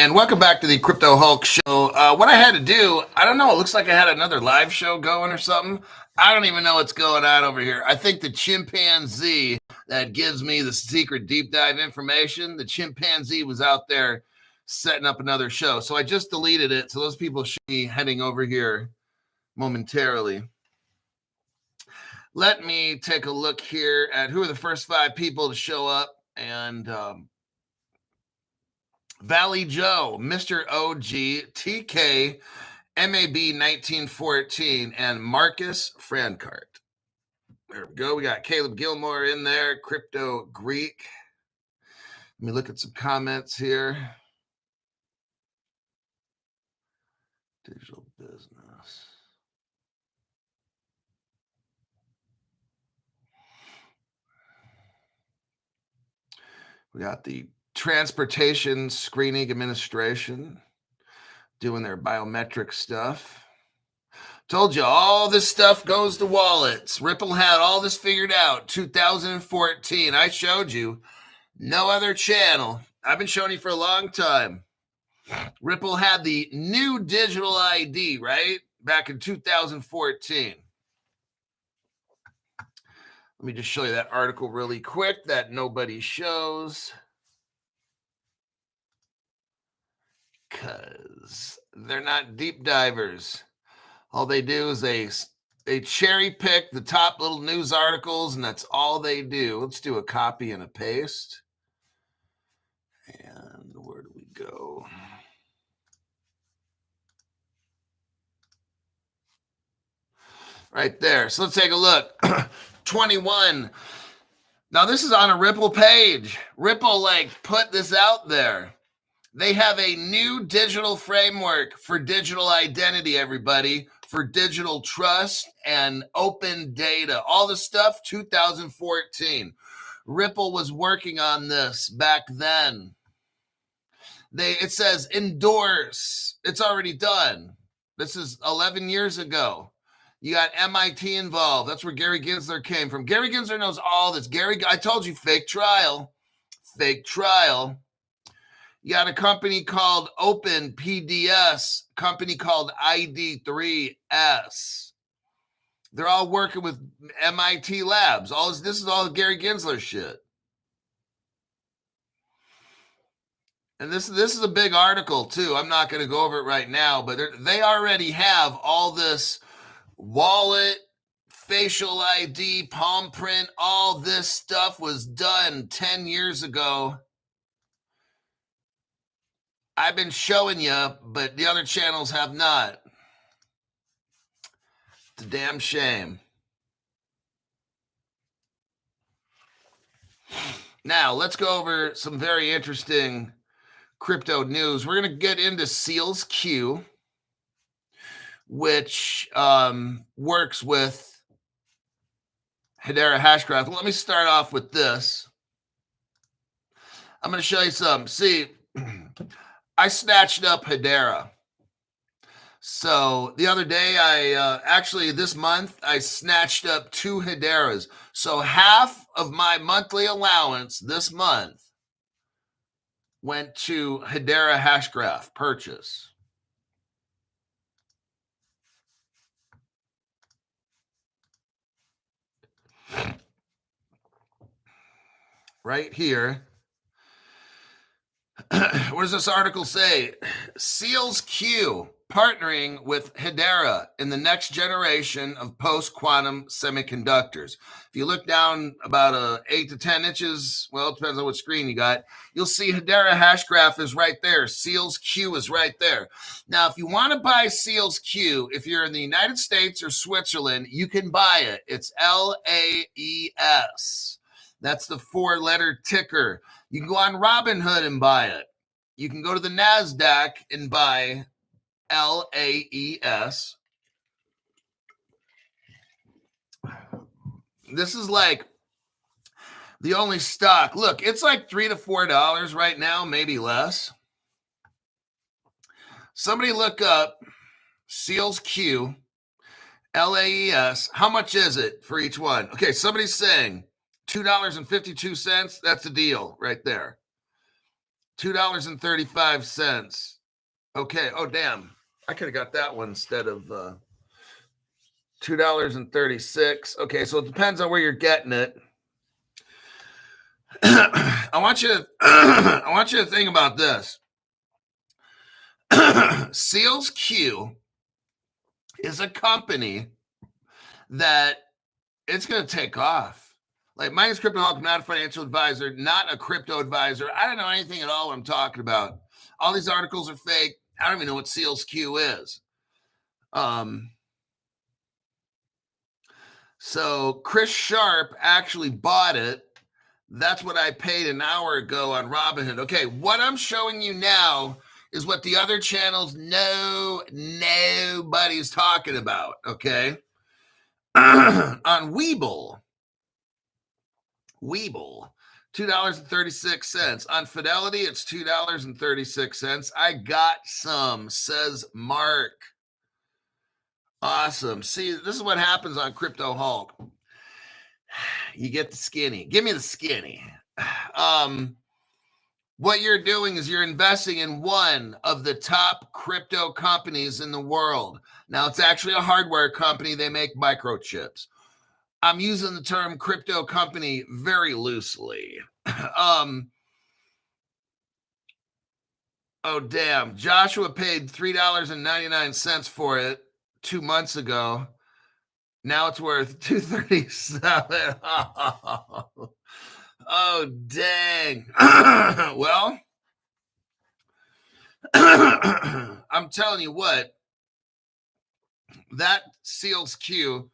And welcome back to the Crypto Hulk Show. What I had to do, I don't know, it looks like I had another live show going or something. I don't even know what's going on over here. I think the chimpanzee that gives me the secret deep dive information, the chimpanzee was out there setting up another show. So I just deleted it. So those people should be heading over here momentarily. Let me take a look here at who are the first 5 people to show up. And Valley Joe, Mr. OG, TK, MAB 1914, and Marcus Francart. There we go. We got Caleb Gilmore in there, Crypto Greek. Let me look at some comments here. Digital business. We got the Transportation Screening Administration doing their biometric stuff. Told you all this stuff goes to wallets. Ripple had all this figured out. 2014. I showed you. No other channel. I've been showing you for a long time. Ripple had the new digital ID, right? Back in 2014. Let me just show you that article really quick that nobody shows. Because they're not deep divers. All they do is they cherry pick the top little news articles, and that's all they do. Let's do a copy and a paste. And where do we go? Right there. So let's take a look. 21. Now this is on a Ripple page. Ripple put this out there. They have a new digital framework for digital identity, everybody, for digital trust and open data. All the stuff, 2014. Ripple was working on this back then. It says endorse. It's already done. This is 11 years ago. You got MIT involved. That's where Gary Gensler came from. Gary Gensler knows all this. I told you, fake trial. Fake trial. You got a company called Open PDS, company called ID3S. They're all working with MIT labs. This is all Gary Gensler shit. And this is a big article too. I'm not going to go over it right now, but they already have all this wallet, facial ID, palm print. All this stuff was done 10 years ago. I've been showing you, but the other channels have not. It's a damn shame. Now, let's go over some very interesting crypto news. We're going to get into Seals Q, which works with Hedera Hashgraph. Let me start off with this. I'm going to show you some. See, I snatched up Hedera. So the other day, this month, I snatched up 2 Hederas. So half of my monthly allowance this month went to Hedera Hashgraph purchase. Right here. What does this article say? Seals Q partnering with Hedera in the next generation of post-quantum semiconductors. If you look down about 8 to 10 inches, well, it depends on what screen you got, you'll see Hedera Hashgraph is right there. Seals Q is right there. Now, if you want to buy Seals Q, if you're in the United States or Switzerland, you can buy it. It's LAES. That's the 4-letter ticker. You can go on Robinhood and buy it. You can go to the NASDAQ and buy LAES. This is the only stock. Look, it's $3 to $4 right now, maybe less. Somebody look up Seals Q, LAES. How much is it for each one? Okay, somebody's saying $2.52. That's the deal right there. $2.35. Okay. Oh, damn. I could have got that one instead of $2.36. Okay, so it depends on where you're getting it. I want you to think about this. Seals Q is a company that it's going to take off. Like, my name's Crypto Hulk. I'm not a financial advisor, not a crypto advisor. I don't know anything at all what I'm talking about. All these articles are fake. I don't even know what Seals Q is. So Chris Sharp actually bought it. That's what I paid an hour ago on Robinhood. Okay, what I'm showing you now is what the other channels nobody's talking about, okay? On Webull, $2.36. On Fidelity, it's $2.36. I got some, says Mark. Awesome. See, this is what happens on Crypto Hulk. You get the skinny. Give me the skinny. What you're doing is you're investing in one of the top crypto companies in the world. Now, it's actually a hardware company. They make microchips. I'm using the term crypto company very loosely. Oh, damn. Joshua paid $3.99 for it 2 months ago. Now it's worth $2.37. Oh, dang. Well, I'm telling you what, that Seals Q,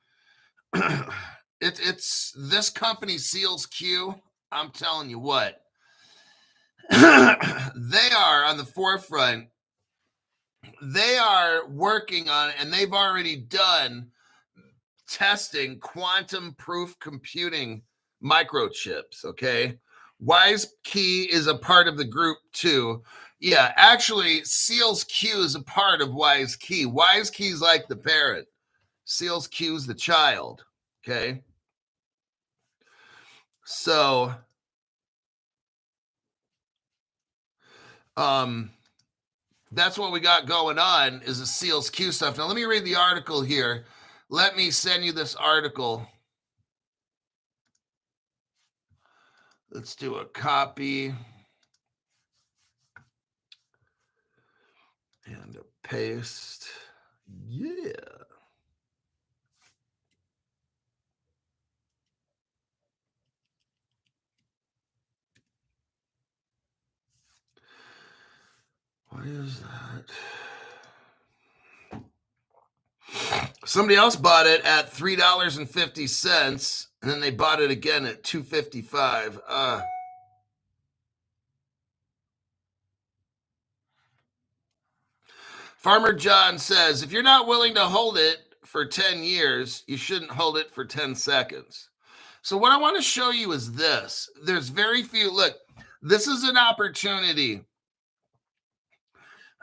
it's this company, Seals Q, I'm telling you what, they are on the forefront. They are working on, and they've already done testing quantum proof computing microchips, okay? WiseKey is a part of the group too. Yeah, actually, Seals Q is a part of WiseKey. WiseKey is like the parent. Seals Q is the child, okay? So, that's what we got going on is the Seals Q stuff. Now, let me read the article here. Let me send you this article. Let's do a copy and a paste. Yeah. Why is that? Somebody else bought it at $3.50, and then they bought it again at $2.55. Farmer John says, if you're not willing to hold it for 10 years, you shouldn't hold it for 10 seconds. So what I want to show you is this. There's very few. Look, this is an opportunity.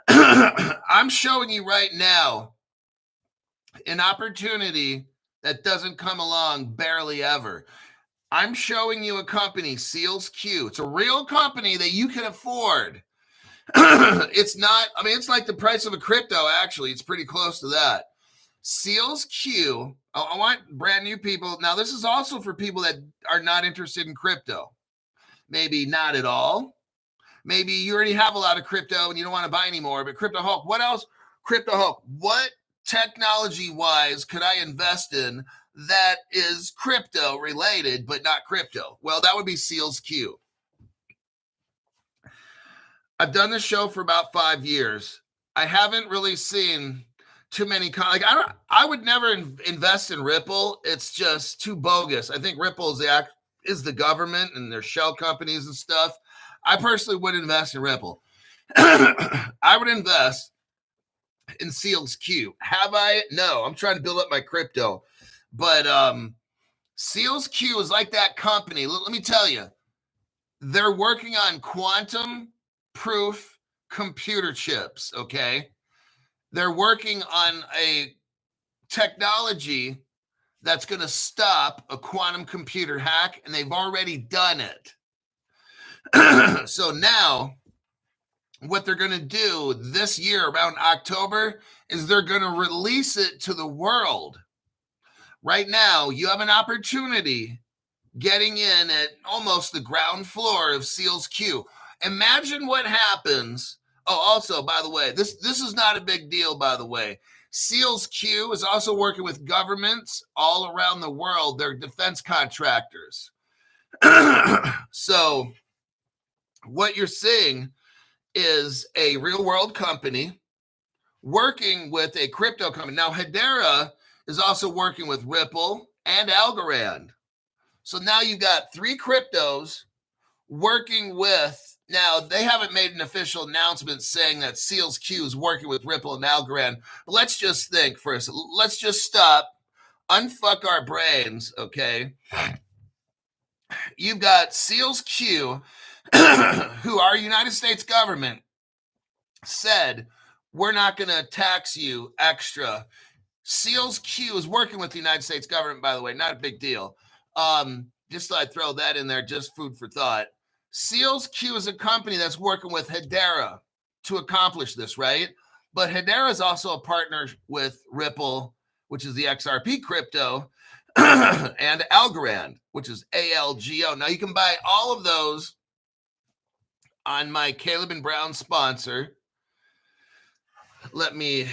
I'm showing you right now an opportunity that doesn't come along barely ever. I'm showing you a company, Seals Q. It's a real company that you can afford. It's not, I mean, it's like the price of a crypto, actually. It's pretty close to that. Seals Q, I want brand new people. Now, this is also for people that are not interested in crypto. Maybe not at all. Maybe you already have a lot of crypto and you don't want to buy anymore. But Crypto Hulk, what else? Crypto Hulk, what technology-wise could I invest in that is crypto related but not crypto? Well, that would be Seals Q. I've done this show for about 5 years. I haven't really seen too many I would never invest in Ripple. It's just too bogus. I think Ripple is the government and their shell companies and stuff. I personally wouldn't invest in Ripple. I would invest in Seals Q. Have I? No, I'm trying to build up my crypto. But Seals Q is like that company. Let me tell you, they're working on quantum proof computer chips, okay? They're working on a technology that's going to stop a quantum computer hack, and they've already done it. So now what they're going to do this year around October is they're going to release it to the world. Right now, you have an opportunity getting in at almost the ground floor of Seals Q. Imagine what happens. Oh, also, by the way, this is not a big deal, by the way. Seals Q is also working with governments all around the world. They're defense contractors. So what you're seeing is a real world company working with a crypto company. Now, Hedera is also working with Ripple and Algorand. So now you've got three cryptos working with, now they haven't made an official announcement saying that Seals Q is working with Ripple and Algorand. But let's just think first. Let's just stop, unfuck our brains, okay? You've got Seals Q, who our United States government said, we're not going to tax you extra. Seals Q is working with the United States government, by the way, not a big deal. Just thought I'd throw that in there, just food for thought. Seals Q is a company that's working with Hedera to accomplish this, right? But Hedera is also a partner with Ripple, which is the XRP crypto, and Algorand, which is ALGO. Now you can buy all of those on my Caleb and Brown sponsor. Let me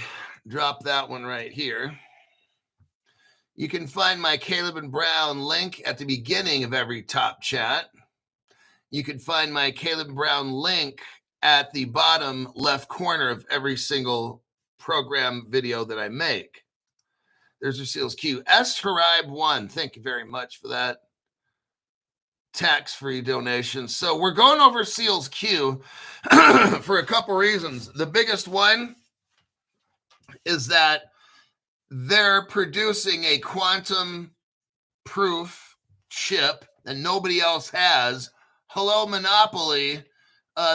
drop that one right here. You can find my Caleb and Brown link at the beginning of every top chat. You can find my Caleb and Brown link at the bottom left corner of every single program video that I make. There's your Seals Q. S. Harib 1. Thank you very much for that tax-free donation. So we're going over Seals Q for a couple reasons. The biggest one is that they're producing a quantum proof chip that nobody else has. Hello, Monopoly.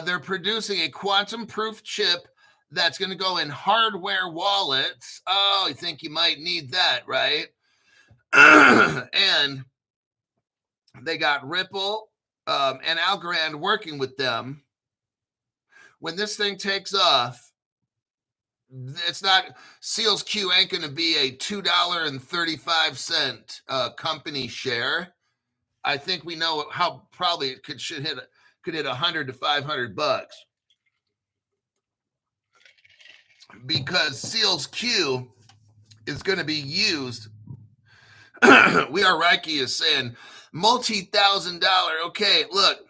They're producing a quantum proof chip that's going to go in hardware wallets. Oh, you think you might need that, right? And they got Ripple and Algorand working with them. When this thing takes off, it's not, Seals Q ain't going to be a $2.35 company share. I think we know how probably it could hit $100 to $500 because Seals Q is going to be used. We are Reiki is saying multi-$1,000. Okay, look.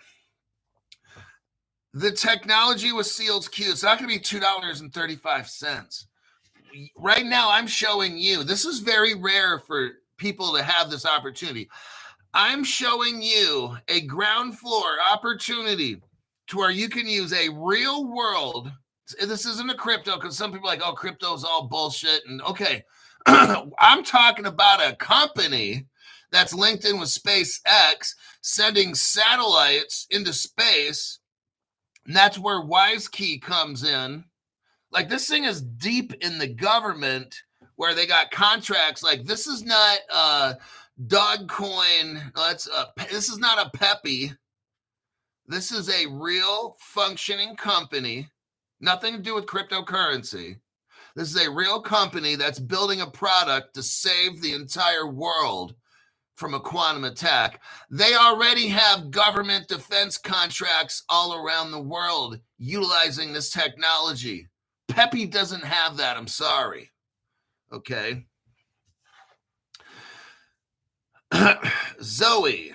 The technology with Seals Q, it's not going to be $2.35. Right now, I'm showing you, this is very rare for people to have this opportunity. I'm showing you a ground floor opportunity to where you can use a real world. This isn't a crypto because some people are like, oh, crypto is all bullshit. And okay, I'm talking about a company that's linked in with SpaceX, sending satellites into space. And that's where WiseKey comes in. Like this thing is deep in the government where they got contracts. Like this is not Dogecoin. This is not a Peppy. This is a real functioning company. Nothing to do with cryptocurrency. This is a real company that's building a product to save the entire world from a quantum attack. They already have government defense contracts all around the world utilizing this technology. Peppy doesn't have that. I'm sorry. Okay. Zoe.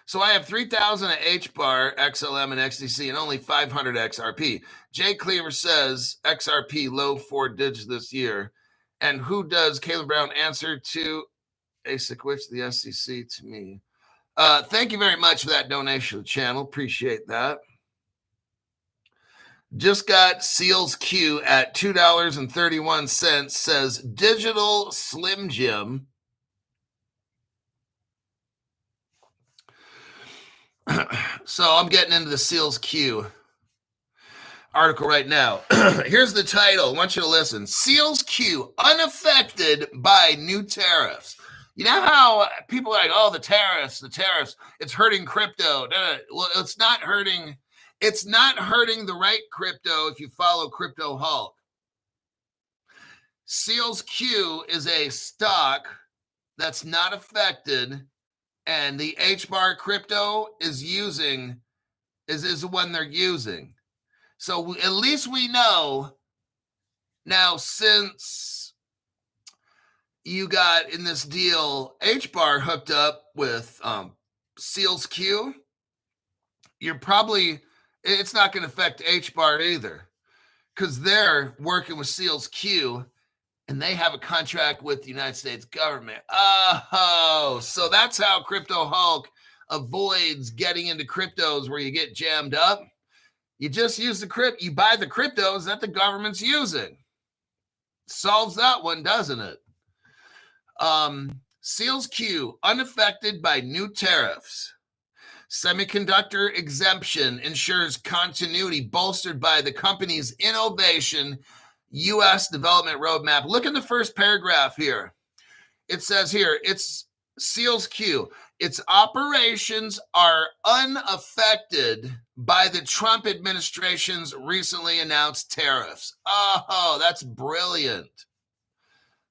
So I have 3,000 at HBAR, XLM, and XDC, and only 500 XRP. Jay Cleaver says XRP low 4 digits this year. And who does Caleb Brown answer to? ASIC, which the SEC to me. Thank you very much for that donation to the channel. Appreciate that. Just got Seals Q at $2.31, says Digital Slim Jim. So I'm getting into the Seals Q article right now. Here's the title. I want you to listen. Seals Q unaffected by new tariffs. You know how people are like, oh, the tariffs, it's hurting crypto. Well, it's not hurting. It's not hurting the right crypto if you follow Crypto Hulk. Seals Q is a stock that's not affected, and the HBAR crypto is using is the one they're using. So at least we know now, since you got in this deal HBAR hooked up with Seals Q, it's not going to affect HBAR either, because they're working with Seals Q and they have a contract with the United States government. Oh, so that's how Crypto Hulk avoids getting into cryptos where you get jammed up. You just use you buy the cryptos that the government's using. Solves that one, doesn't it? Seals Q, unaffected by new tariffs. Semiconductor exemption ensures continuity bolstered by the company's innovation U.S. development roadmap. Look at the first paragraph here. It says here, it's Seals Q. Its operations are unaffected by the Trump administration's recently announced tariffs. Oh, that's brilliant.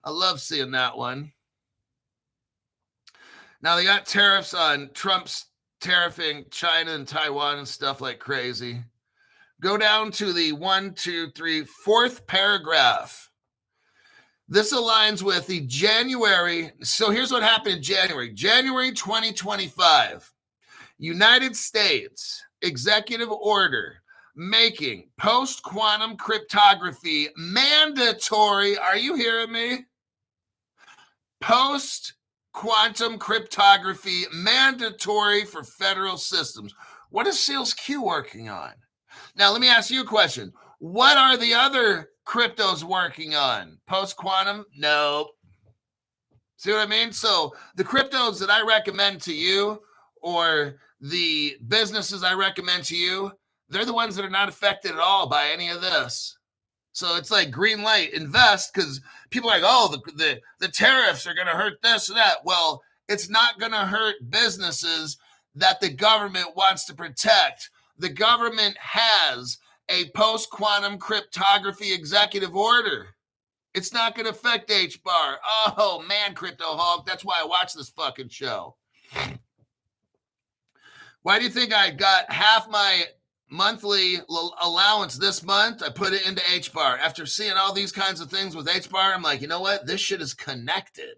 I love seeing that one. Now, they got tariffs on Trump's tariffing China and Taiwan and stuff like crazy. Go down to the 4th paragraph. This aligns with the January. So here's what happened in January. January 2025, United States executive order making post-quantum cryptography mandatory. Are you hearing me? Post-quantum cryptography mandatory for federal systems. What is Seals Q working on? Now, let me ask you a question. What are the other cryptos working on? Post-quantum? Nope. See what I mean? So the cryptos that I recommend to you, or the businesses I recommend to you, they're the ones that are not affected at all by any of this. So it's like green light, invest, because people are like, oh, the tariffs are going to hurt this and that. Well, it's not going to hurt businesses that the government wants to protect. The government has a post-quantum cryptography executive order. It's not going to affect HBAR. Oh, man, Crypto Hulk, that's why I watch this fucking show. Why do you think I got half my monthly allowance this month? I put it into HBAR. After seeing all these kinds of things with HBAR, I'm like, you know what? This shit is connected.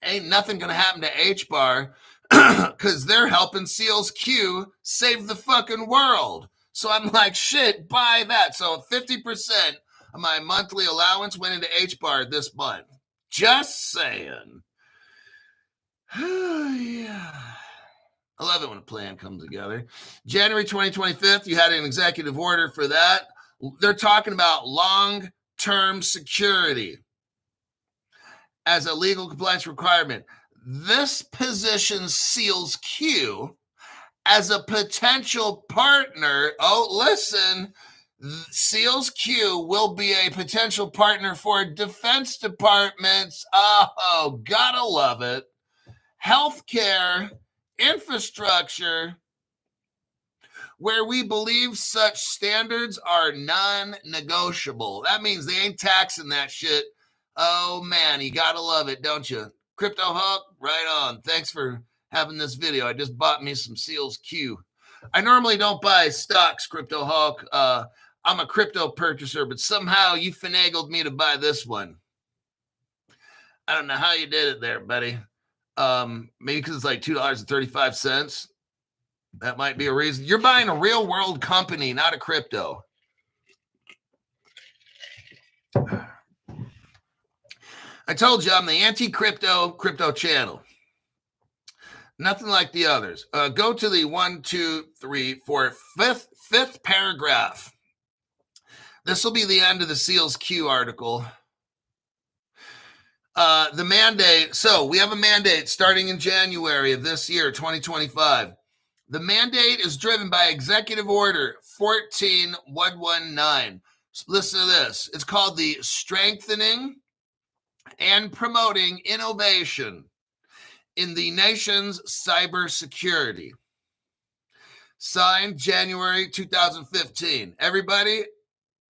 Ain't nothing going to happen to HBAR because they're helping Seals Q save the fucking world. So I'm like, shit, buy that. So 50% of my monthly allowance went into HBAR this month. Just saying. Yeah. I love it when a plan comes together. January 2025, you had an executive order for that. They're talking about long-term security as a legal compliance requirement. This positions Seals Q as a potential partner. Oh, listen, Seals Q will be a potential partner for defense departments. Oh, gotta love it. Healthcare, infrastructure, where we believe such standards are non-negotiable. That means they ain't taxing that shit. Oh, man, you gotta love it, don't you? Crypto Hulk, right on. Thanks for having this video. I just bought me some Seals Q. I normally don't buy stocks, Crypto Hulk. I'm a crypto purchaser, but somehow you finagled me to buy this one. I don't know how you did it there, buddy. Maybe because it's like $2.35. That might be a reason. You're buying a real world company, not a crypto. I told you I'm the anti-crypto channel. Nothing like the others. Go to the 5th paragraph. This will be the end of the Seals Q article. The mandate. So we have a mandate starting in January of this year, 2025. The mandate is driven by Executive Order 14119. Listen to this. It's called the Strengthening and Promoting Innovation in the Nation's Cybersecurity. Signed January 2015. Everybody,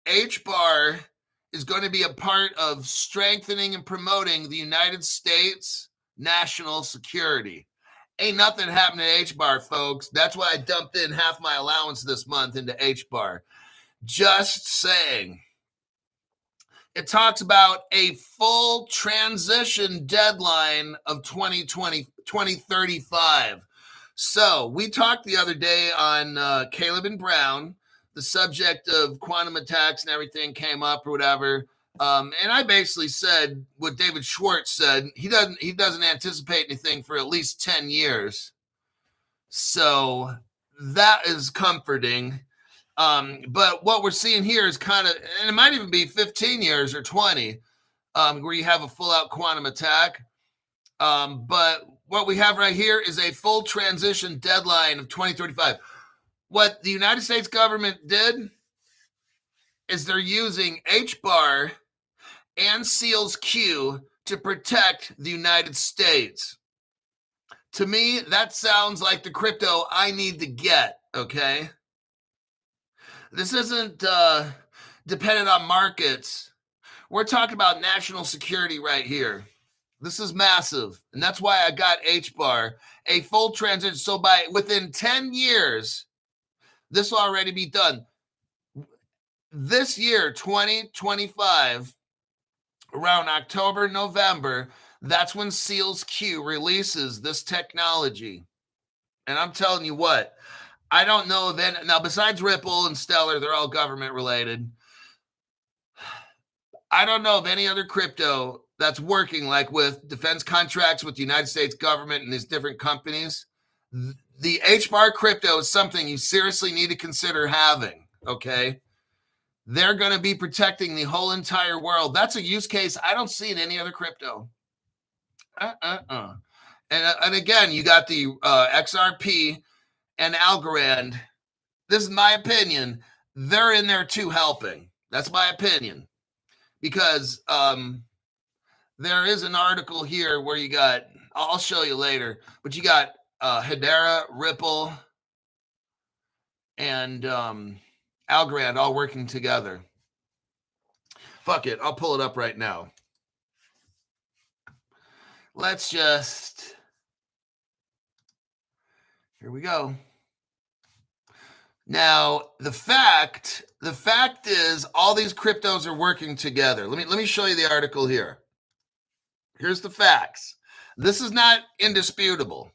HBAR is going to be a part of strengthening and promoting the United States national security. Ain't nothing happening to HBAR, folks. That's why I dumped in half my allowance this month into HBAR. Just saying. It talks about a full transition deadline of 2035. So we talked the other day on Caleb and Brown. The subject of quantum attacks and everything came up or whatever. And I basically said what David Schwartz said. He doesn't anticipate anything for at least 10 years. So that is comforting. But what we're seeing here is kind of, and it might even be 15 years or 20, where you have a full-out quantum attack. But what we have right here is a full transition deadline of 2035. What the United States government did is they're using HBAR and SEALS Q to protect the United States. To me, that sounds like the crypto I need to get, okay? This isn't dependent on markets. We're talking about national security right here. This is massive, and that's why I got HBAR, a full transition. So within 10 years, this will already be done. This year, 2025, around October, November, that's when SEALS Q releases this technology. And I'm telling you what, I don't know of any, now besides Ripple and Stellar, they're all government related. I don't know of any other crypto that's working like with defense contracts with the United States government and these different companies. The HBAR crypto is something you seriously need to consider having, okay? They're going to be protecting the whole entire world. That's a use case I don't see in any other crypto. And again, you got the XRP and Algorand. This is my opinion. They're in there too helping. That's my opinion. Because there is an article here where you got, I'll show you later, but you got Hedera, Ripple, and Algorand all working together. Fuck it. I'll pull it up right now. Let's just, here we go. Now, the fact is all these cryptos are working together. Let me show you the article here. Here's the facts. This is not indisputable.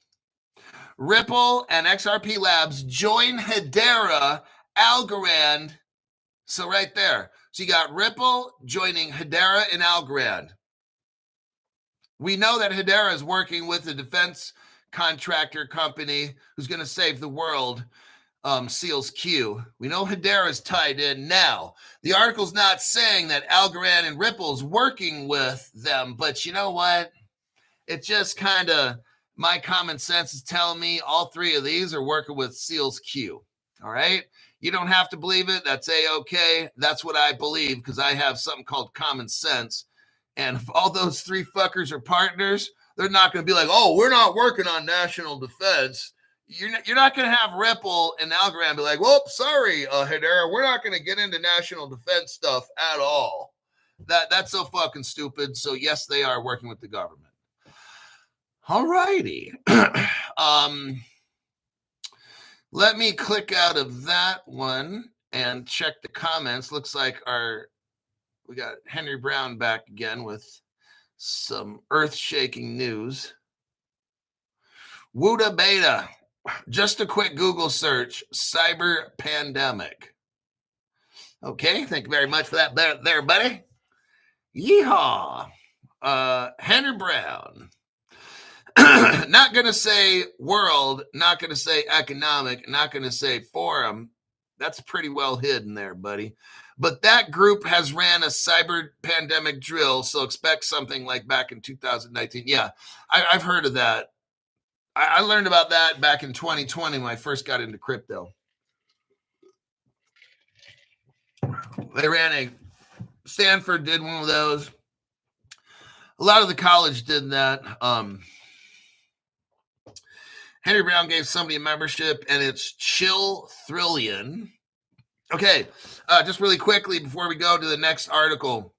Ripple and XRP Labs join Hedera, Algorand. So right there. So you got Ripple joining Hedera and Algorand. We know that Hedera is working with a defense contractor company who's going to save the world, SEALS Q. We know Hedera is tied in now. The article's not saying that Algorand and Ripple's working with them, but you know what? It just kind of, my common sense is telling me all three of these are working with SEALS Q. All right? You don't have to believe it. That's A-okay. That's what I believe because I have something called common sense. And if all those three fuckers are partners, they're not going to be like, oh, we're not working on national defense. You're not going to have Ripple and Algorand be like, well, sorry, Hedera, we're not going to get into national defense stuff at all. That's so fucking stupid. So, yes, they are working with the government. All righty. Let me click out of that one and check the comments. Looks like we got Henry Brown back again with some earth-shaking news. Wuda Beta. Just a quick Google search. Cyber pandemic. Okay, thank you very much for that there, buddy. Yeehaw. Henry Brown. Not going to say world, not going to say economic, not going to say forum. That's pretty well hidden there, buddy. But that group has ran a cyber pandemic drill, so expect something like back in 2019. Yeah, I've heard of that. I learned about that back in 2020 when I first got into crypto. They ran Stanford did one of those. A lot of the college did that. Henry Brown gave somebody a membership, and it's Chill Thrillion. Okay, just really quickly before we go to the next article.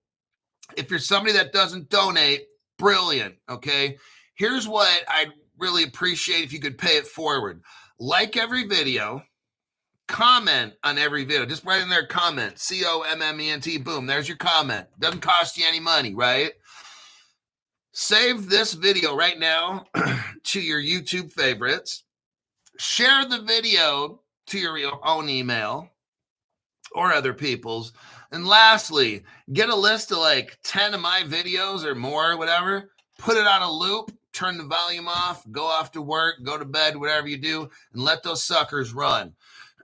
If you're somebody that doesn't donate, brilliant, okay? Here's what I'd really appreciate if you could pay it forward. Like every video, comment on every video. Just write in there, comment, COMMENT, boom, there's your comment. Doesn't cost you any money, right? Save this video right now to your YouTube favorites. Share the video to your own email or other people's. And lastly, get a list of like 10 of my videos or more, whatever, put it on a loop, turn the volume off, go off to work, go to bed, whatever you do, and let those suckers run.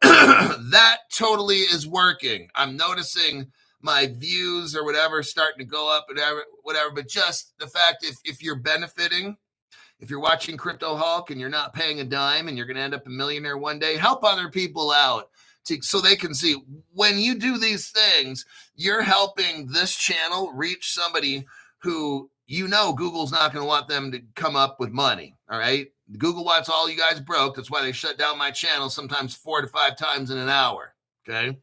That totally is working. I'm noticing my views or whatever starting to go up, whatever. But just the fact if you're benefiting, if you're watching Crypto Hulk and you're not paying a dime and you're going to end up a millionaire one day, help other people out so they can see when you do these things, you're helping this channel reach somebody who, you know, Google's not going to want them to come up with money. All right. Google wants all you guys broke. That's why they shut down my channel sometimes 4 to 5 times in an hour. Okay.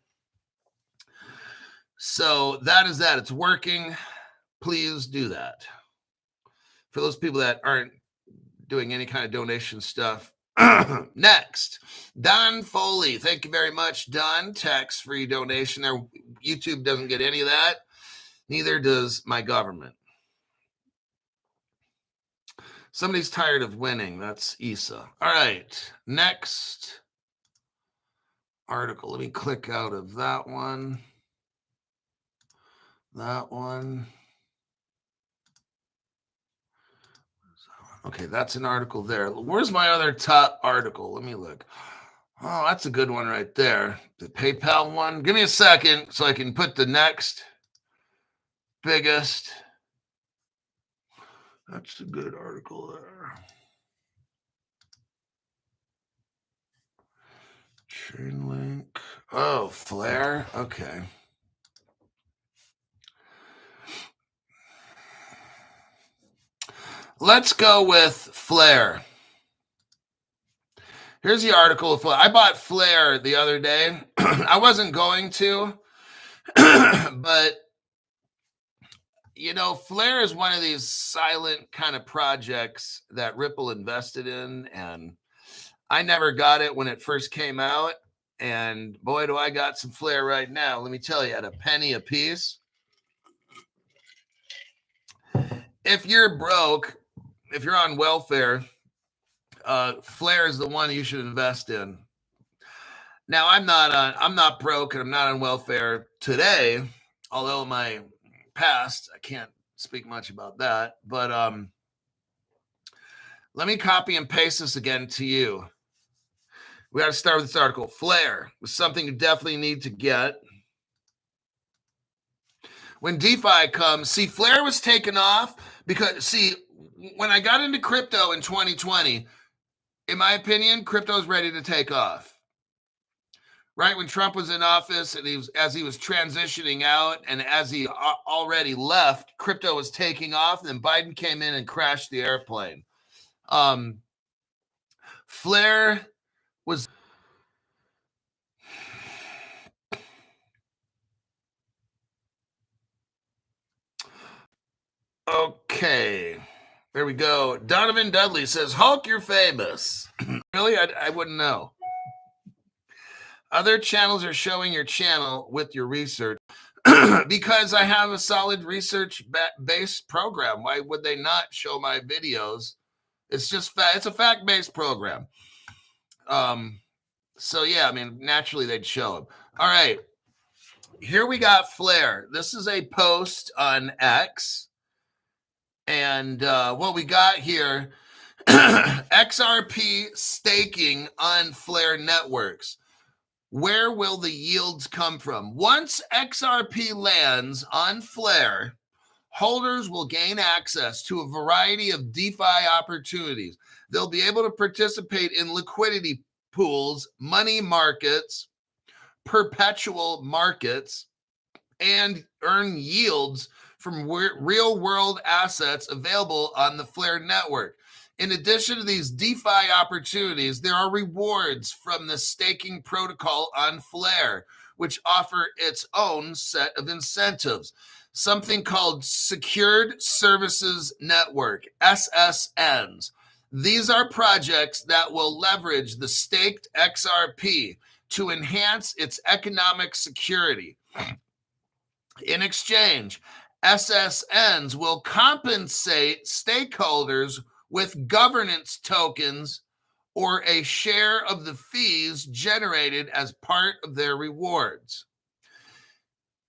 So that is that. It's working. Please do that. For those people that aren't doing any kind of donation stuff. Next, Don Foley. Thank you very much, Don. Tax-free donation there. YouTube doesn't get any of that. Neither does my government. Somebody's tired of winning. That's Issa. All right. Next article. Let me click out of that one. That one. Okay, that's an article there. Where's my other top article? Let me look. Oh, that's a good one right there. The PayPal one. Give me a second so I can put the next biggest. That's a good article there. Chainlink. Oh, Flare. Okay. Let's go with Flare. Here's the article of Flare. I bought Flare the other day. I wasn't going to, but you know, Flare is one of these silent kind of projects that Ripple invested in, and I never got it when it first came out. And boy, do I got some Flare right now. Let me tell you, at a penny a piece. If you're broke, if you're on welfare, Flare is the one you should invest in. Now, I'm not broke and I'm not on welfare today, although in my past, I can't speak much about that. But let me copy and paste this again to you. We got to start with this article. Flare was something you definitely need to get. When DeFi comes, see, Flare was taken off because, see, when I got into crypto in 2020, in my opinion, crypto is ready to take off. Right when Trump was in office and as he was transitioning out and as he already left, crypto was taking off. And then Biden came in and crashed the airplane. Flare was... Okay. There we go. Donovan Dudley says, Hulk, you're famous. Really? I wouldn't know. Other channels are showing your channel with your research because I have a solid research-based program. Why would they not show my videos? It's just it's a fact-based program. So, yeah, I mean, naturally they'd show them. All right. Here we got Flare. This is a post on X. And what we got here, XRP staking on Flare networks. Where will the yields come from? Once XRP lands on Flare, holders will gain access to a variety of DeFi opportunities. They'll be able to participate in liquidity pools, money markets, perpetual markets, and earn yields from real-world assets available on the Flare network. In addition to these DeFi opportunities, there are rewards from the staking protocol on Flare, which offer its own set of incentives. Something called Secured Services Network, SSNs. These are projects that will leverage the staked XRP to enhance its economic security. In exchange, SSNs will compensate stakeholders with governance tokens or a share of the fees generated as part of their rewards.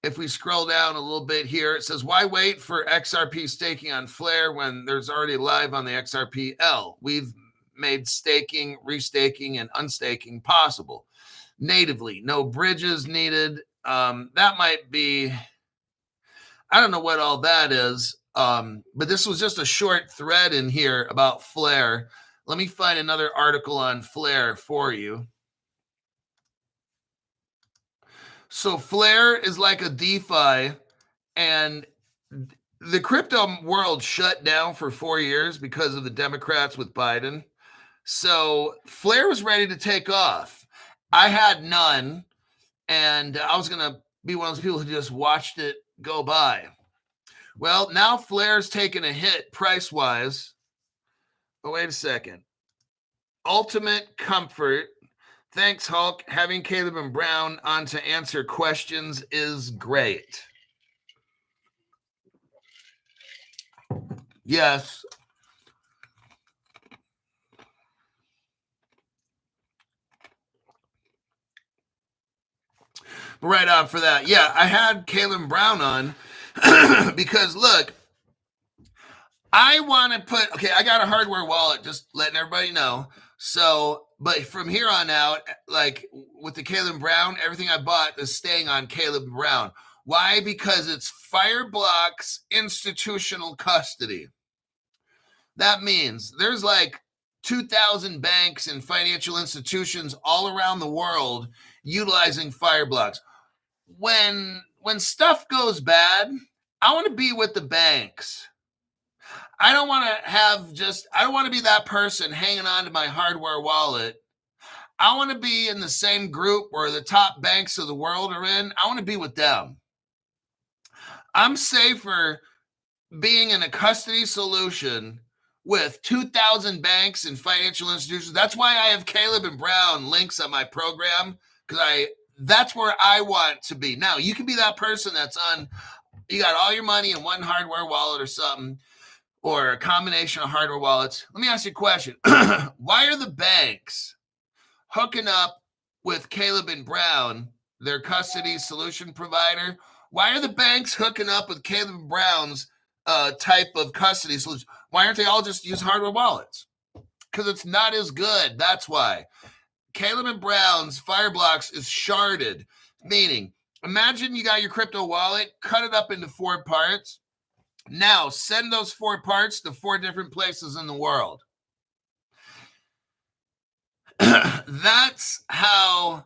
If we scroll down a little bit here, it says, why wait for XRP staking on Flare when there's already live on the XRPL? We've made staking, restaking, and unstaking possible natively. No bridges needed. That might be, I don't know what all that is, but this was just a short thread in here about Flare. Let me find another article on Flare for you. So Flare is like a DeFi, and the crypto world shut down for 4 years because of the Democrats with Biden. So Flare was ready to take off. I had none, and I was going to be one of those people who just watched it go by. Well, now Flare's taken a hit price-wise. Oh, wait a second. Ultimate comfort. Thanks, Hulk. Having Caleb and Brown on to answer questions is great. Yes. Right on for that. Yeah, I had Caleb Brown on because, look, I want to put, okay, I got a hardware wallet, just letting everybody know. So, but from here on out, like with the Caleb Brown, everything I bought is staying on Caleb Brown. Why? Because it's Fireblocks institutional custody. That means there's like 2,000 banks and financial institutions all around the world utilizing Fireblocks. When stuff goes bad, I want to be with the banks. I don't want to be that person hanging on to my hardware wallet. I want to be in the same group where the top banks of the world are in. I want to be with them. I'm safer being in a custody solution with 2,000 banks and financial institutions. That's why I have Caleb and Brown links on my program, because that's where I want to be. Now, you can be that person that's you got all your money in one hardware wallet or something, or a combination of hardware wallets. Let me ask you a question. Why are the banks hooking up with Caleb and Brown, their custody solution provider? Why are the banks hooking up with Caleb and Brown's type of custody solution? Why aren't they all just use hardware wallets? Because it's not as good. That's why. Caleb and Brown's Fireblocks is sharded, meaning imagine you got your crypto wallet, cut it up into 4 parts. Now send those 4 parts to 4 different places in the world. That's how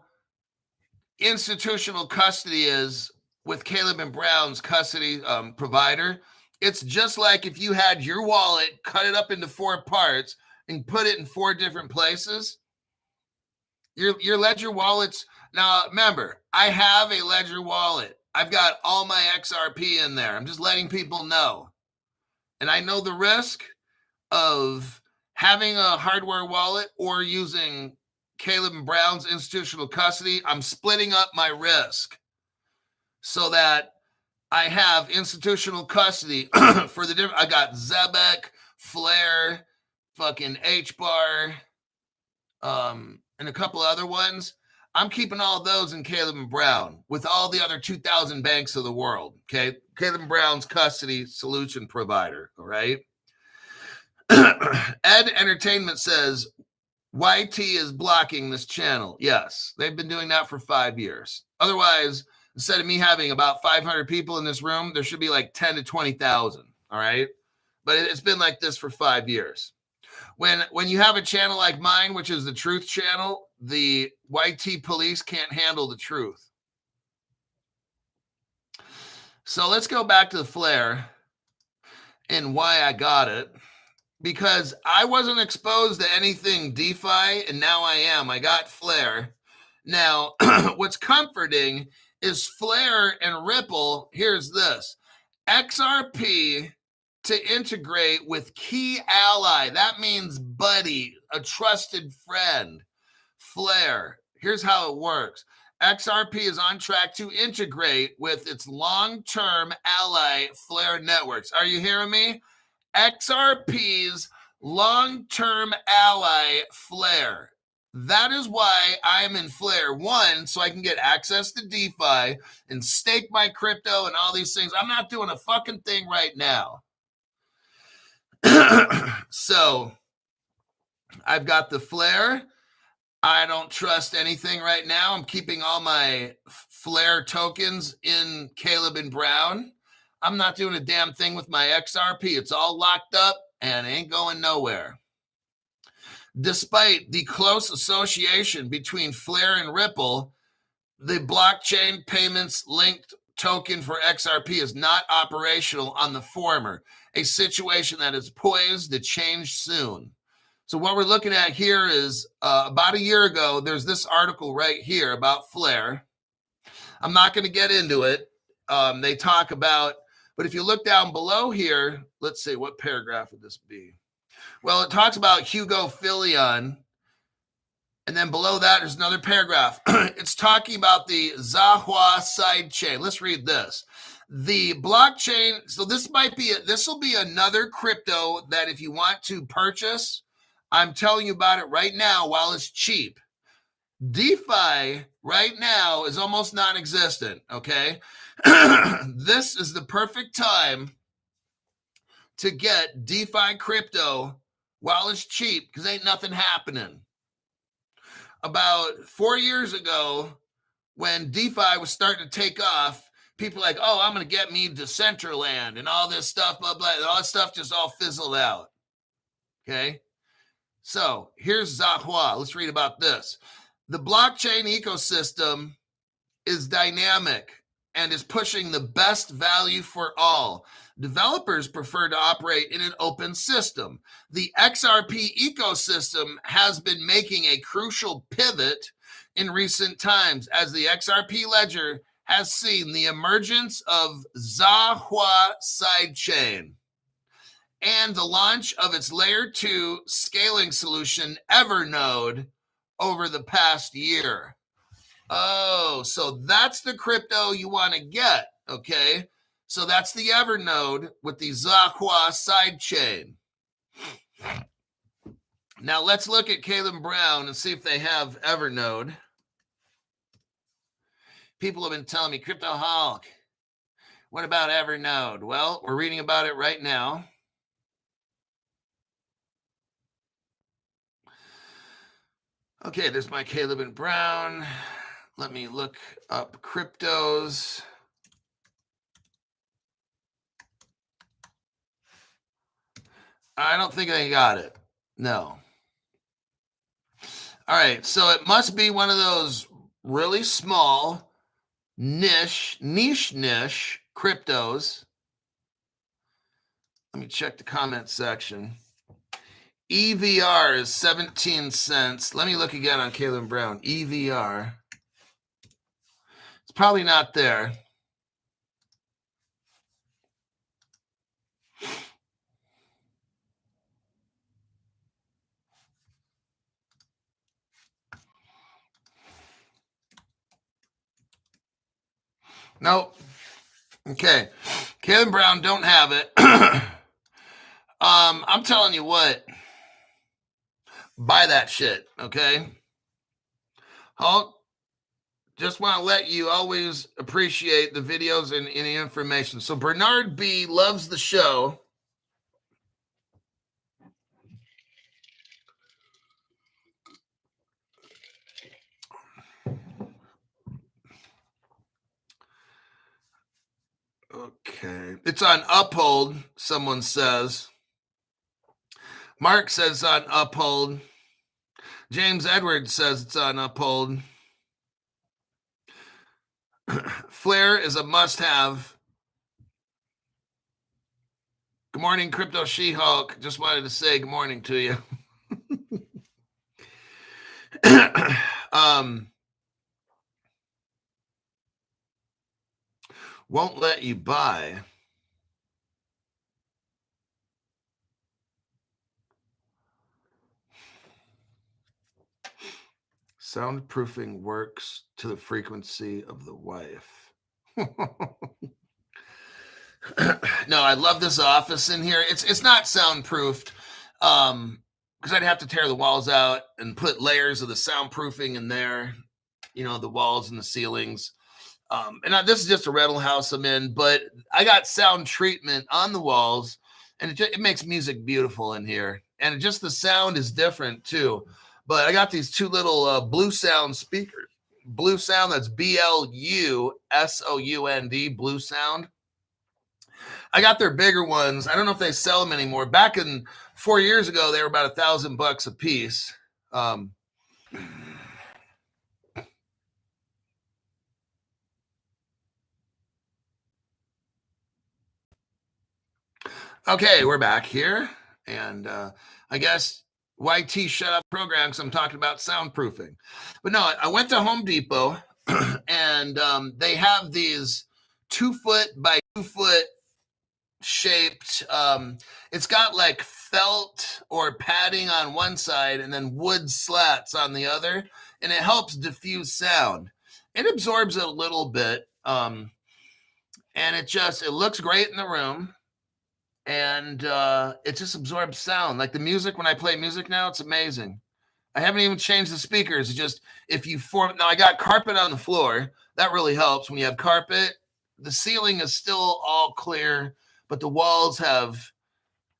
institutional custody is with Caleb and Brown's custody provider. It's just like if you had your wallet, cut it up into 4 parts and put it in 4 different places. Your Ledger wallets. Now, remember, I have a Ledger wallet. I've got all my XRP in there. I'm just letting people know. And I know the risk of having a hardware wallet or using Caleb and Brown's institutional custody. I'm splitting up my risk so that I have institutional custody for the different. I got Zebek, Flare, fucking HBAR, and a couple other ones. I'm keeping all those in Caleb and Brown with all the other 2,000 banks of the world. Okay. Caleb and Brown's custody solution provider. All right. Ed Entertainment says YT is blocking this channel. Yes. They've been doing that for 5 years. Otherwise, instead of me having about 500 people in this room, there should be like 10 to 20,000. All right. But it's been like this for 5 years. When you have a channel like mine, which is the truth channel, the YT police can't handle the truth. So let's go back to the Flare and why I got it. because I wasn't exposed to anything DeFi, and now I am. I got Flare. Now, what's comforting is Flare and Ripple. Here's this: XRP to integrate with key ally. That means buddy, a trusted friend. Flare. Here's how it works. XRP is on track to integrate with its long-term ally Flare networks. Are you hearing me? XRP's long-term ally Flare. That is why I'm in Flare. One, so I can get access to DeFi and stake my crypto and all these things. I'm not doing a fucking thing right now. So I've got the Flare. I don't trust anything right now. I'm keeping all my Flare tokens in Caleb and Brown. I'm not doing a damn thing with my XRP. It's all locked up and ain't going nowhere. Despite the close association between Flare and Ripple, the blockchain payments linked token for XRP is not operational on the former, a situation that is poised to change soon. So what we're looking at here is about a year ago, there's this article right here about Flare. I'm not going to get into it. They talk about, but if you look down below here, let's see, what paragraph would this be? Well, it talks about Hugo Filion. And then below that, there's another paragraph. It's talking about the Zahua sidechain. Let's read this. The blockchain, so this will be another crypto that if you want to purchase, I'm telling you about it right now while it's cheap. DeFi right now is almost non-existent, okay? This is the perfect time to get DeFi crypto while it's cheap because ain't nothing happening. About 4 years ago, when DeFi was starting to take off, people were like, oh, I'm going to get me Decentraland and all this stuff, blah, blah. All this stuff just all fizzled out, okay? So here's Zahua. Let's read about this. The blockchain ecosystem is dynamic and is pushing the best value for all. Developers prefer to operate in an open system. The XRP ecosystem has been making a crucial pivot in recent times as the XRP ledger has seen the emergence of Zahua sidechain and the launch of its layer 2 scaling solution, Evernode, over the past year. Oh, so that's the crypto you want to get, okay? So that's the Evernode with the Zahua sidechain. Now let's look at Caleb Brown and see if they have Evernode. People have been telling me, Crypto Hulk, what about Evernode? Well, we're reading about it right now. Okay, there's my Caleb and Brown. Let me look up cryptos. I don't think I got it. No. All right, so it must be one of those really small niche cryptos. Let me check the comment section. EVR is 17 cents. Let me look again on Caleb Brown. EVR. It's probably not there. Nope. Okay. Caleb Brown don't have it. I'm telling you what. Buy that shit, okay? Hulk, just want to let you always appreciate the videos and any information. So Bernard B loves the show. Okay. It's on Uphold, someone says. Mark says it's on Uphold. James Edwards says it's on Uphold. Flare is a must-have. Good morning, Crypto She-Hulk. Just wanted to say good morning to you. Won't let you buy. Soundproofing works to the frequency of the wife. No, I love this office in here. It's not soundproofed because I'd have to tear the walls out and put layers of the soundproofing in there, you know, the walls and the ceilings. This is just a rental house I'm in, but I got sound treatment on the walls, and it makes music beautiful in here. And just the sound is different too. But I got these two little Blue Sound speakers. Blue Sound, that's BLUSOUND, Blue Sound. I got their bigger ones. I don't know if they sell them anymore. Back in 4 years ago, they were about $1,000 a piece. Okay, we're back here. And I guess YT shut up program because I'm talking about soundproofing. But no, I went to Home Depot and they have these 2 foot by 2 foot shaped. It's got like felt or padding on one side and then wood slats on the other, and it helps diffuse sound. It absorbs it a little bit, and it looks great in the room, and it just absorbs sound. Like the music, when I play music now, it's amazing. I haven't even changed the speakers. It's just now I got carpet on the floor. That really helps when you have carpet. The ceiling is still all clear, but the walls have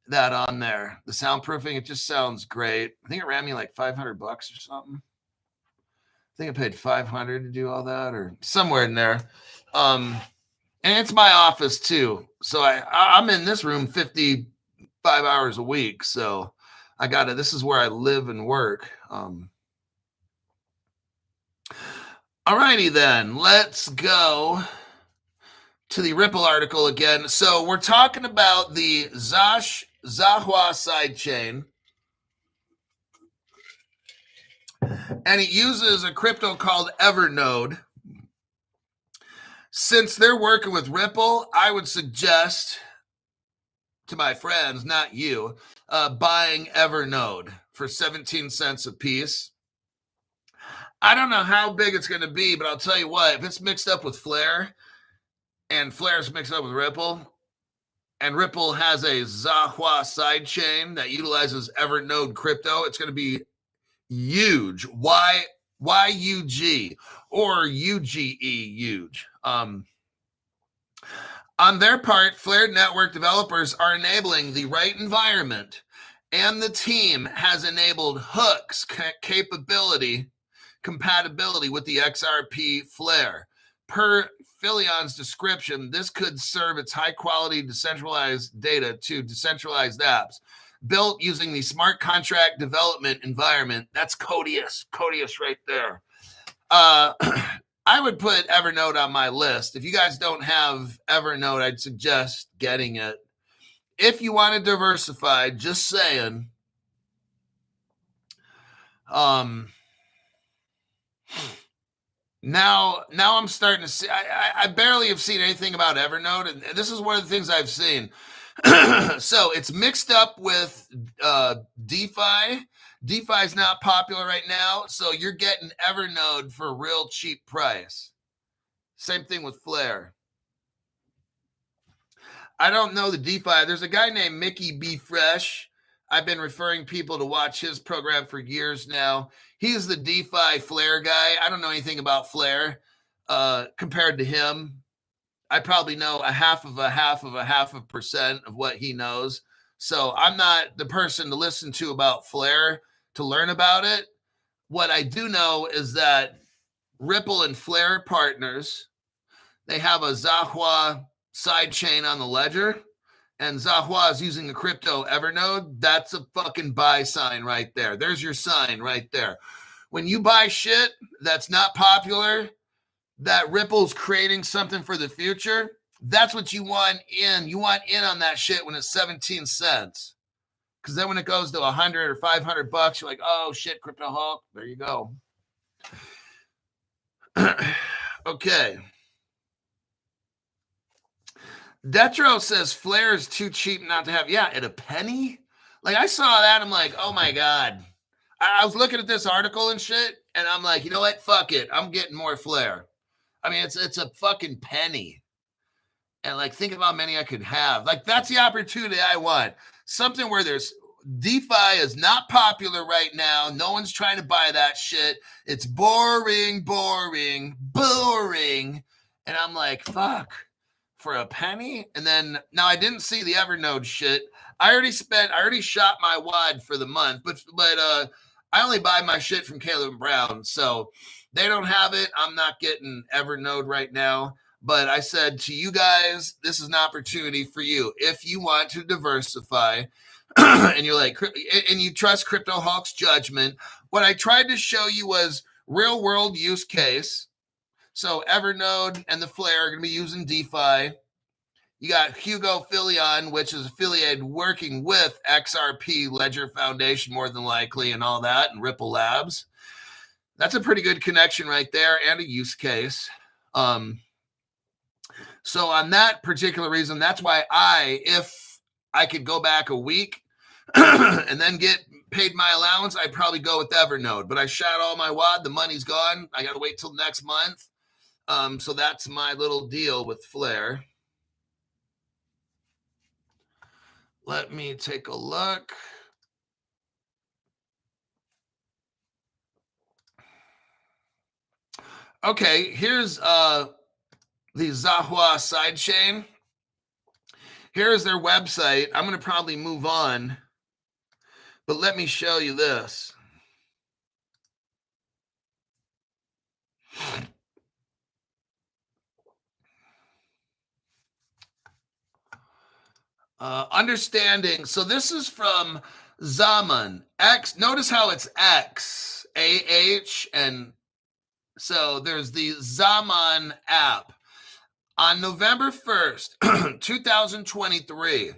that on there. The soundproofing, it just sounds great. I think it ran me like $500 or something. I think I paid $500 to do all that, or somewhere in there. And it's my office too. So I'm in this room 55 hours a week. So I got it. This is where I live and work. All righty then, let's go to the Ripple article again. So we're talking about the Zahua sidechain, and it uses a crypto called Evernode. Since they're working with Ripple, I would suggest to my friends, not you, buying Evernode for 17 cents a piece. I don't know how big it's going to be, but I'll tell you what, if it's mixed up with Flare, and Flare's mixed up with Ripple, and Ripple has a Zahua sidechain that utilizes Evernode crypto, it's going to be huge. YUG or UGE, huge. On their part, Flare network developers are enabling the right environment, and the team has enabled hooks compatibility with the XRP Flare. Per Philion's description, this could serve its high-quality decentralized data to decentralized apps built using the smart contract development environment. That's Codius right there. I would put Evernode on my list. If you guys don't have Evernode, I'd suggest getting it. If you want to diversify, just saying. Now I'm starting to see, I barely have seen anything about Evernode, and this is one of the things I've seen. So it's mixed up with DeFi. DeFi is not popular right now, so you're getting Evernode for a real cheap price. Same thing with Flare. I don't know the DeFi. There's a guy named Mickey B. Fresh. I've been referring people to watch his program for years now. He's the DeFi Flare guy. I don't know anything about Flare compared to him. I probably know a half of a percent of what he knows. So I'm not the person to listen to about Flare to learn about it. What I do know is that Ripple and Flare partners, they have a Zahua sidechain on the ledger, and Zahua is using the crypto Evernode. That's a fucking buy sign right there. There's your sign right there. When you buy shit that's not popular, that Ripple's creating something for the future, That's what you want in. You want in on that shit when it's 17 cents. Because then when it goes to 100 or 500 bucks, you're like, oh shit, Crypto Hulk. There you go. Okay. Detro says Flare is too cheap not to have. Yeah, at a penny? Like, I saw that. I'm like, oh my God. I was looking at this article and shit, and I'm like, you know what? Fuck it. I'm getting more Flare. I mean, it's a fucking penny. And like, think of how many I could have. Like, that's the opportunity I want. Something where there's DeFi is not popular right now. No one's trying to buy that shit. It's boring. And I'm like, fuck, for a penny? And then now I didn't see the Evernote shit. I already shot my wad for the month, but I only buy my shit from Caleb Brown. So they don't have it. I'm not getting Evernote right now. But I said to you guys, this is an opportunity for you. If you want to diversify and you're like, and you trust Crypto Hulk's judgment, what I tried to show you was real world use case. So Evernote and the Flare are going to be using DeFi. You got Hugo Filion, which is affiliated working with XRP Ledger Foundation, more than likely, and all that, and Ripple Labs. That's a pretty good connection right there and a use case. So on that particular reason, that's why if I could go back a week and then get paid my allowance, I'd probably go with Evernote. But I shot all my wad. The money's gone. I got to wait till next month. So that's my little deal with Flare. Let me take a look. Okay, here's the Zahua sidechain. Here's their website. I'm going to probably move on, but let me show you this. Understanding. So this is from Zaman X. Notice how it's X, AH, and so there's the Zaman app. On November 1st, 2023,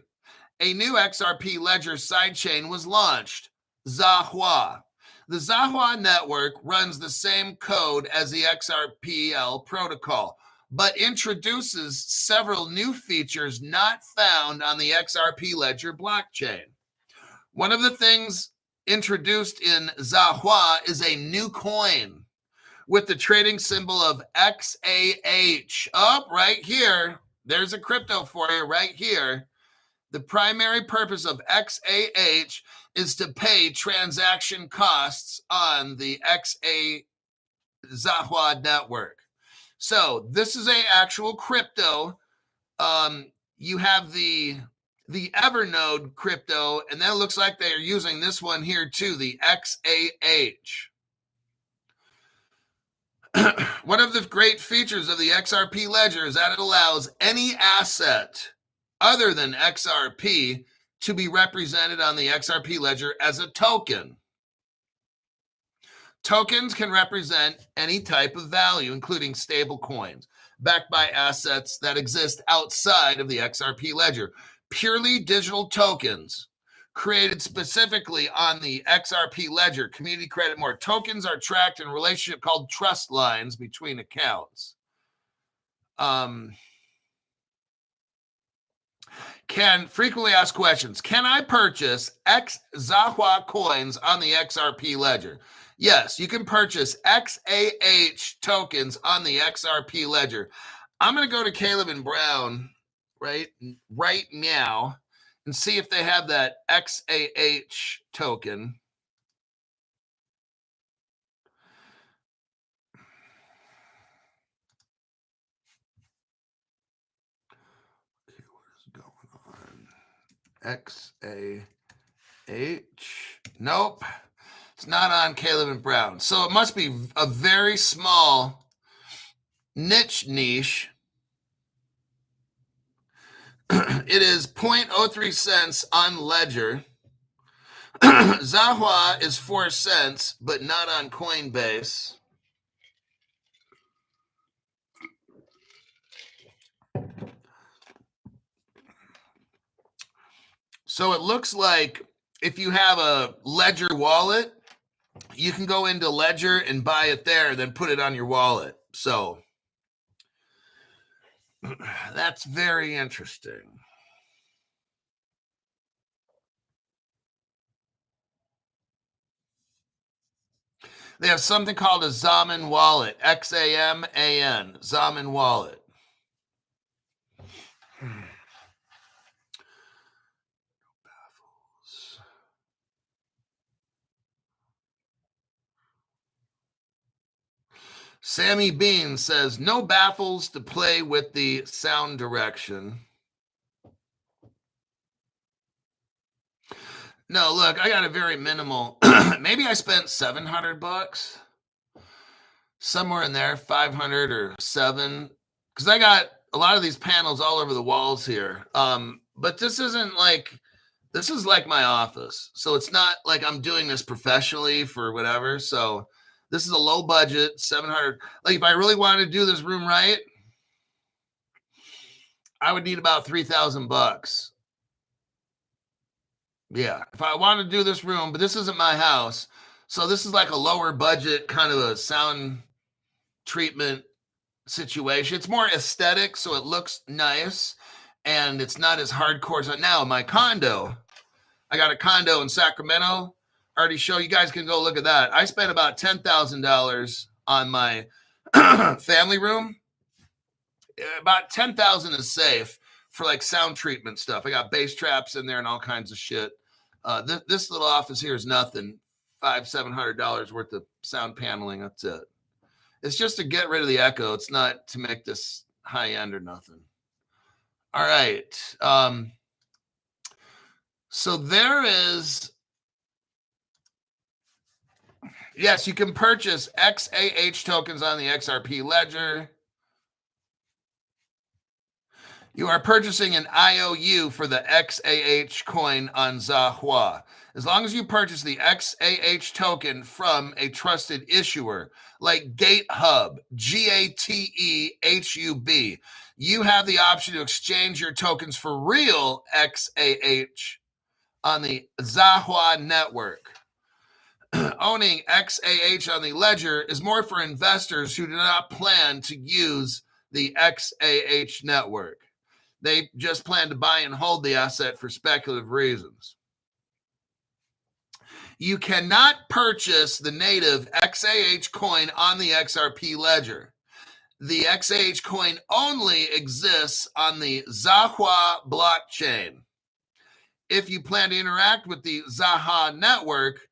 a new XRP Ledger sidechain was launched, Zahua. The Zahua network runs the same code as the XRPL protocol, but introduces several new features not found on the XRP Ledger blockchain. One of the things introduced in Zahua is a new coin with the trading symbol of XAH. Up right here, there's a crypto for you right here. The primary purpose of XAH is to pay transaction costs on the Zahua network. So this is a actual crypto. You have the Evernote crypto, and then it looks like they are using this one here too, the XAH. One of the great features of the XRP ledger is that it allows any asset other than XRP to be represented on the XRP ledger as a token. Tokens can represent any type of value, including stable coins, backed by assets that exist outside of the XRP ledger. Purely digital tokens created specifically on the XRP ledger. Community credit more. Tokens are tracked in a relationship called trust lines between accounts. Can frequently asked questions. Can I purchase Zahua coins on the XRP ledger? Yes, you can purchase XAH tokens on the XRP ledger. I'm going to go to Caleb and Brown right now and see if they have that XAH token. Okay, what is going on? XAH. Nope. It's not on Caleb and Brown. So it must be a very small niche. It is 0.03 cents on Ledger. Zahua is 4 cents, but not on Coinbase. So it looks like if you have a Ledger wallet, you can go into Ledger and buy it there, then put it on your wallet. So that's very interesting. They have something called a Zaman wallet, X-A-M-A-N, Zaman wallet. Sammy Bean says, no baffles to play with the sound direction. No, look, I got a very minimal. Maybe I spent $700, somewhere in there, 500 or 7, because I got a lot of these panels all over the walls here. But this isn't like, this is like my office, so it's not like I'm doing this professionally for whatever. So this is a low budget, 700. Like if I really wanted to do this room right, I would need about $3,000. Yeah, if I wanted to do this room, but this isn't my house. So this is like a lower budget kind of a sound treatment situation. It's more aesthetic, so it looks nice and it's not as hardcore. So now my condo, I got a condo in Sacramento. I already show you guys can go look at that. I spent about $10,000 on my family room. About 10,000 is safe for like sound treatment stuff. I got bass traps in there and all kinds of shit. This little office here is nothing. $700 worth of sound paneling. That's it. It's just to get rid of the echo. It's not to make this high end or nothing. All right. So there is. Yes, you can purchase XAH tokens on the XRP ledger. You are purchasing an IOU for the XAH coin on Zahua. As long as you purchase the XAH token from a trusted issuer like GateHub, GATEHUB, you have the option to exchange your tokens for real XAH on the Zahua network. Owning XAH on the ledger is more for investors who do not plan to use the XAH network. They just plan to buy and hold the asset for speculative reasons. You cannot purchase the native XAH coin on the XRP ledger. The XAH coin only exists on the Zahua blockchain. If you plan to interact with the Zahua network,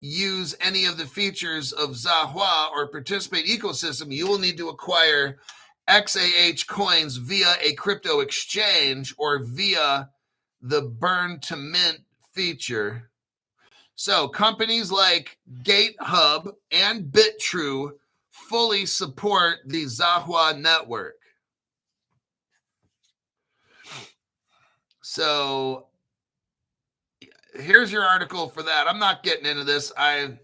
use any of the features of Zahua or participate ecosystem, you will need to acquire XAH coins via a crypto exchange or via the burn to mint feature. So companies like GateHub and BitTrue fully support the Zahua network. So here's your article for that. I'm not getting into this. I'm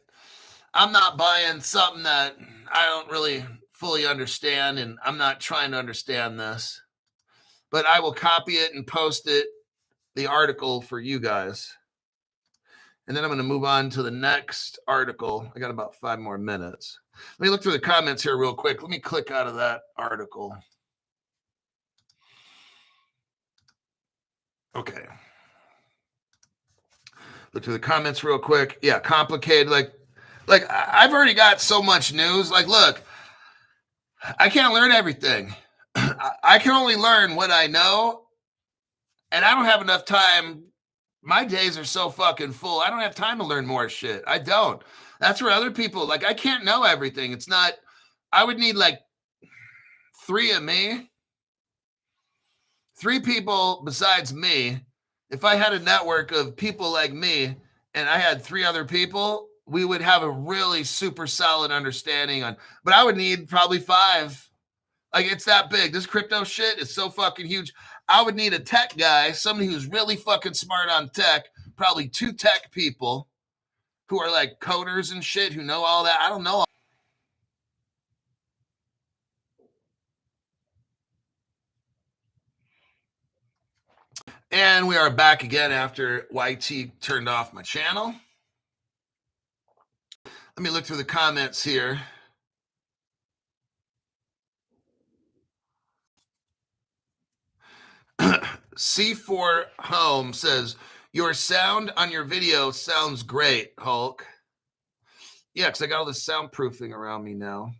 not buying something that I don't really fully understand, and I'm not trying to understand this, but I will copy it and post it, the article, for you guys. And then I'm going to move on to the next article. I got about 5 more minutes. Let me look through the comments here real quick. Let me click out of that article. Okay. Look through the comments real quick. Yeah, complicated. Like I've already got so much news. Like, look, I can't learn everything. I can only learn what I know, and I don't have enough time. My days are so fucking full. I don't have time to learn more shit. I don't. That's where other people, like, I can't know everything. It's not, I would need like 3 of me, 3 people besides me. If I had a network of people like me and I had 3 other people, we would have a really super solid understanding on, but I would need probably 5. Like, it's that big. This crypto shit is so fucking huge. I would need a tech guy, somebody who's really fucking smart on tech, probably 2 tech people who are like coders and shit, who know all that. I don't know. And we are back again after YT turned off my channel. Let me look through the comments here. C4 Home says, your sound on your video sounds great, Hulk. Yeah, because I got all this soundproofing around me now.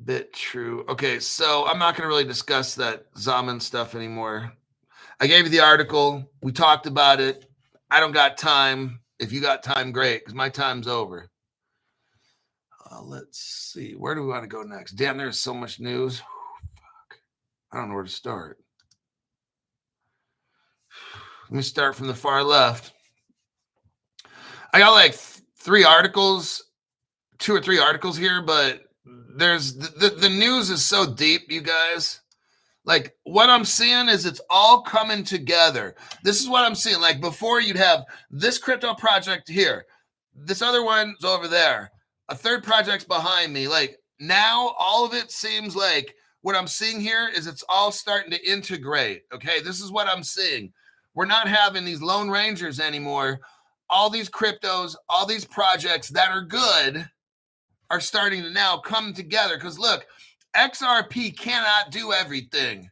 Bit true. Okay, so I'm not going to really discuss that Zaman stuff anymore. I gave you the article. We talked about it. I don't got time. If you got time, great, because my time's over. Let's see. Where do we want to go next? Damn, there's so much news. Fuck. I don't know where to start. Let me start from the far left. I got like 2 or 3 articles here, but there's the news is so deep, you guys. Like what I'm seeing is it's all coming together. This is what I'm seeing. Like before you'd have this crypto project here. This other one's over there. A third project's behind me. Like now all of it seems like what I'm seeing here is it's all starting to integrate. Okay, this is what I'm seeing. We're not having these lone rangers anymore. All these cryptos, all these projects that are good are starting to now come together. Because look, XRP cannot do everything.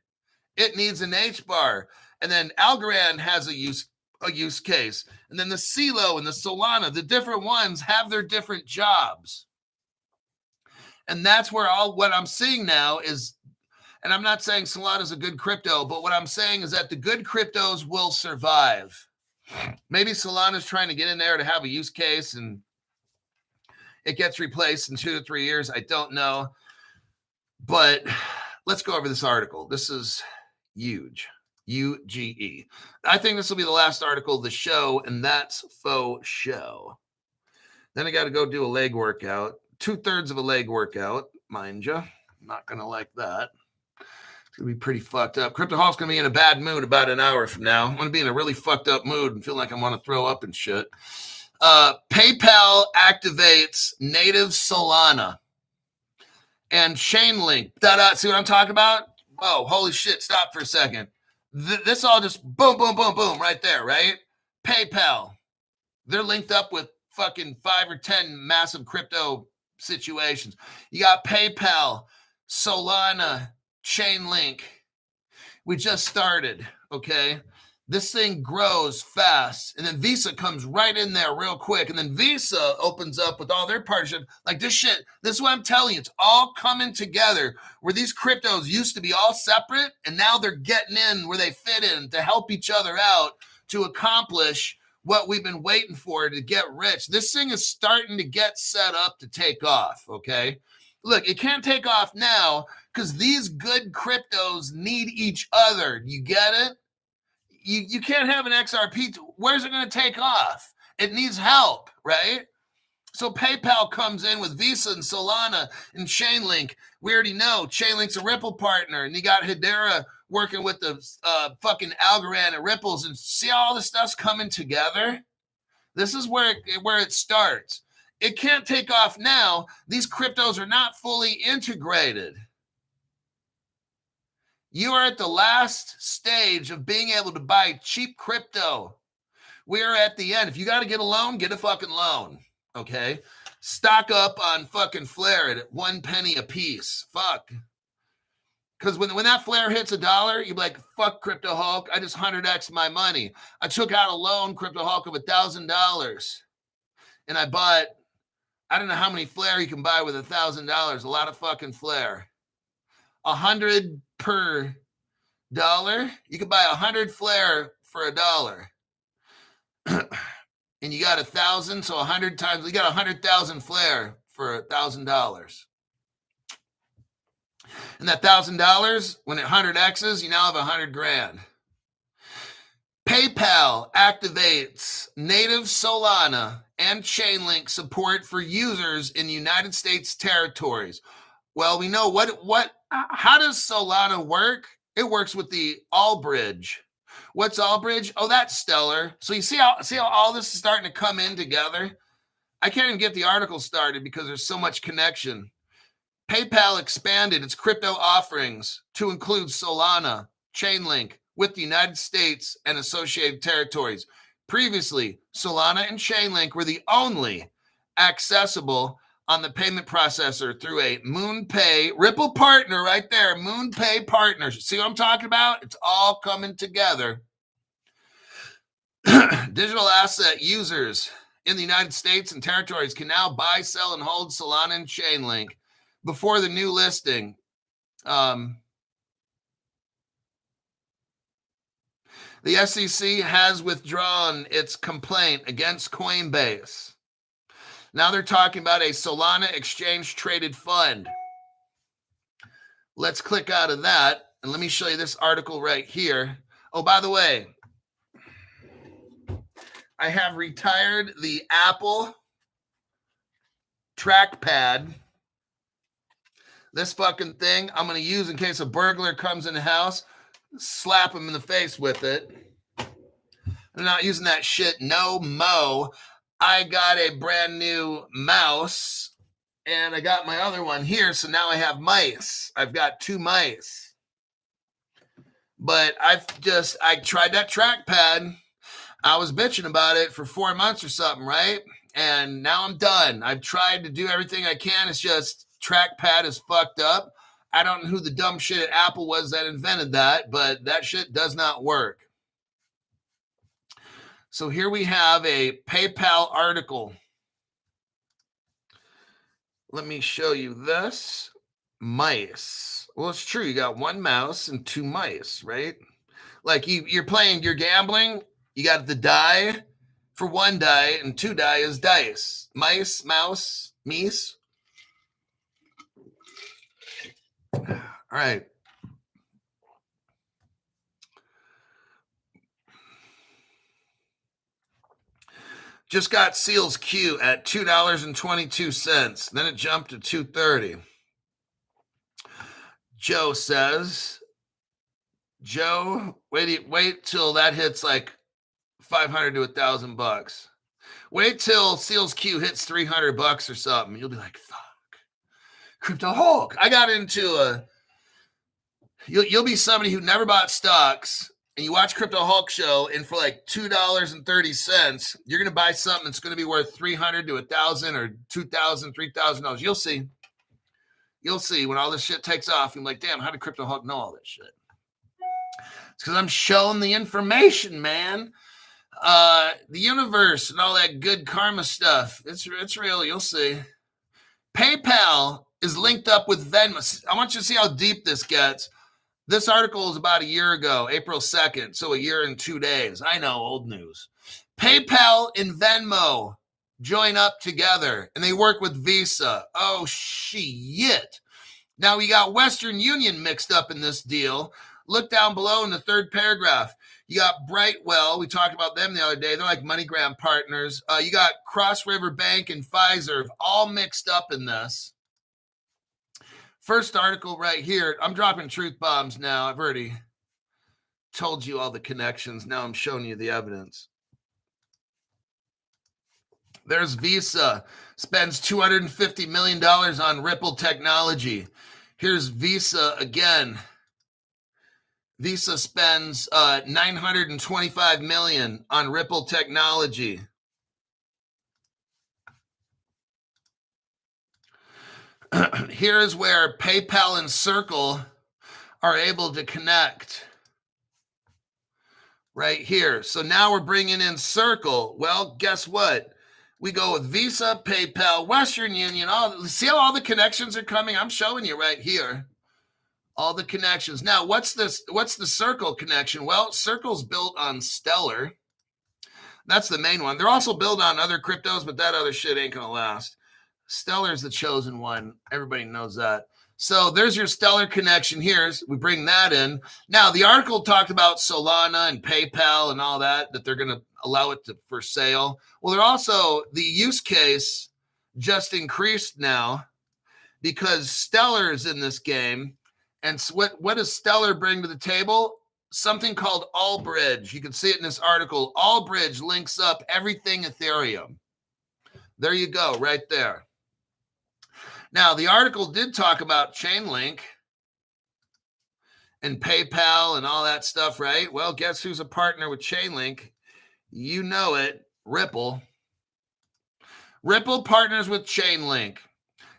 It needs an HBAR. And then Algorand has a use case. And then the CeLo and the Solana, the different ones have their different jobs. And that's where what I'm seeing now is, and I'm not saying Solana is a good crypto, but what I'm saying is that the good cryptos will survive. Maybe Solana's trying to get in there to have a use case and it gets replaced in 2 to 3 years. I don't know. But let's go over this article. This is huge. UGE. I think this will be the last article of the show, and that's faux show. Then I got to go do a leg workout. 2/3 of a leg workout, mind you. I'm not going to like that. It's going to be pretty fucked up. Crypto Hall's going to be in a bad mood about an hour from now. I'm going to be in a really fucked up mood and feel like I want to throw up and shit. PayPal activates native Solana. And Chainlink. See what I'm talking about? Oh, holy shit. Stop for a second. This all just boom, boom, boom, boom right there, right? PayPal. They're linked up with fucking 5 or 10 massive crypto situations. You got PayPal, Solana, Chainlink. We just started, okay? This thing grows fast, and then Visa comes right in there real quick, and then Visa opens up with all their partnership. Like this shit, this is what I'm telling you. It's all coming together where these cryptos used to be all separate, and now they're getting in where they fit in to help each other out to accomplish what we've been waiting for to get rich. This thing is starting to get set up to take off, okay? Look, it can't take off now because these good cryptos need each other. You get it? You can't have an XRP. Where's it going to take off? It needs help, right? So PayPal comes in with Visa and Solana and Chainlink. We already know Chainlink's a Ripple partner, and you got Hedera working with the fucking Algorand and Ripples, and see all the stuff's coming together. This is where it starts. It can't take off now. These cryptos are not fully integrated. You are at the last stage of being able to buy cheap crypto. We are at the end. If you got to get a loan, get a fucking loan. Okay? Stock up on fucking Flare at 1 penny a piece. Fuck. Because when that Flare hits $1, you're like, fuck Crypto Hulk. I just 100x my money. I took out a loan, Crypto Hulk, of $1,000. And I bought, I don't know how many Flare you can buy with $1,000. A lot of fucking Flare. 100 per dollar. You can buy 100 Flare for $1. And you got 1,000, so 100 times, you got 100,000 Flare for $1,000. And that $1,000, when it 100x's, you now have 100 grand. PayPal activates native Solana and Chainlink support for users in United States territories. Well, we know how does Solana work? It works with the Allbridge. What's Allbridge? Oh, that's Stellar. So you see how all this is starting to come in together? I can't even get the article started because there's so much connection. PayPal expanded its crypto offerings to include Solana, Chainlink, with the United States and associated territories. Previously, Solana and Chainlink were the only accessible on the payment processor through a MoonPay Ripple partner right there, MoonPay partners. See what I'm talking about? It's all coming together. Digital asset users in the United States and territories can now buy, sell, and hold Solana and Chainlink before the new listing. The SEC has withdrawn its complaint against Coinbase. Now they're talking about a Solana exchange-traded fund. Let's click out of that, and let me show you this article right here. Oh, by the way, I have retired the Apple trackpad. This fucking thing I'm going to use in case a burglar comes in the house, slap him in the face with it. I'm not using that shit no mo. I got a brand new mouse, and I got my other one here, so now I have mice. I've got 2 mice. But I tried that trackpad. I was bitching about it for 4 months or something, right? And now I'm done. I've tried to do everything I can. It's just trackpad is fucked up. I don't know who the dumb shit at Apple was that invented that, but that shit does not work. So here we have a PayPal article. Let me show you this. Mice. Well, it's true. You got 1 mouse and 2 mice, right? Like you're gambling. You got the die for 1 die, and 2 die is dice. Mice, mouse, meese. All right. Just got Seals Q at $2.22. Then it jumped to $2.30. Joe says, wait till that hits like $500 to $1,000. Wait till Seals Q hits $300 or something. You'll be like, fuck. Crypto Hulk. I got into you'll be somebody who never bought stocks, and you watch Crypto Hulk show, and for like $2.30, you're going to buy something that's going to be worth $300 to $1,000 or $2,000, $3,000. You'll see. You'll see when all this shit takes off. You're like, damn, how did Crypto Hulk know all this shit? It's because I'm showing the information, man. The universe and all that good karma stuff. It's real. You'll see. PayPal is linked up with Venmo. I want you to see how deep this gets. This article is about a year ago, April 2nd, so a year and 2 days. I know, old news. PayPal and Venmo join up together, and they work with Visa. Oh, shit. Now, we got Western Union mixed up in this deal. Look down below in the 3rd paragraph. You got Brightwell. We talked about them the other day. They're like MoneyGram partners. You got Cross River Bank and Pfizer all mixed up in this. First article right here. I'm dropping truth bombs now. I've already told you all the connections. Now I'm showing you the evidence. There's Visa. Spends $250 million on Ripple technology. Here's Visa again. Visa spends $925 million on Ripple technology. Here is where PayPal and Circle are able to connect. Right here. So now we're bringing in Circle. Well, guess what? We go with Visa, PayPal, Western Union. See how all the connections are coming? I'm showing you right here. All the connections. Now, what's the Circle connection? Well, Circle's built on Stellar. That's the main one. They're also built on other cryptos, but that other shit ain't going to last. Stellar's the chosen one. Everybody knows that. So there's your Stellar connection here. We bring that in. Now, the article talked about Solana and PayPal and all that they're going to allow it for sale. Well, they're also, the use case just increased now because Stellar is in this game. And what does Stellar bring to the table? Something called Allbridge. You can see it in this article. Allbridge links up everything Ethereum. There you go, right there. Now, the article did talk about Chainlink and PayPal and all that stuff, right? Well, guess who's a partner with Chainlink? You know it, Ripple. Ripple partners with Chainlink.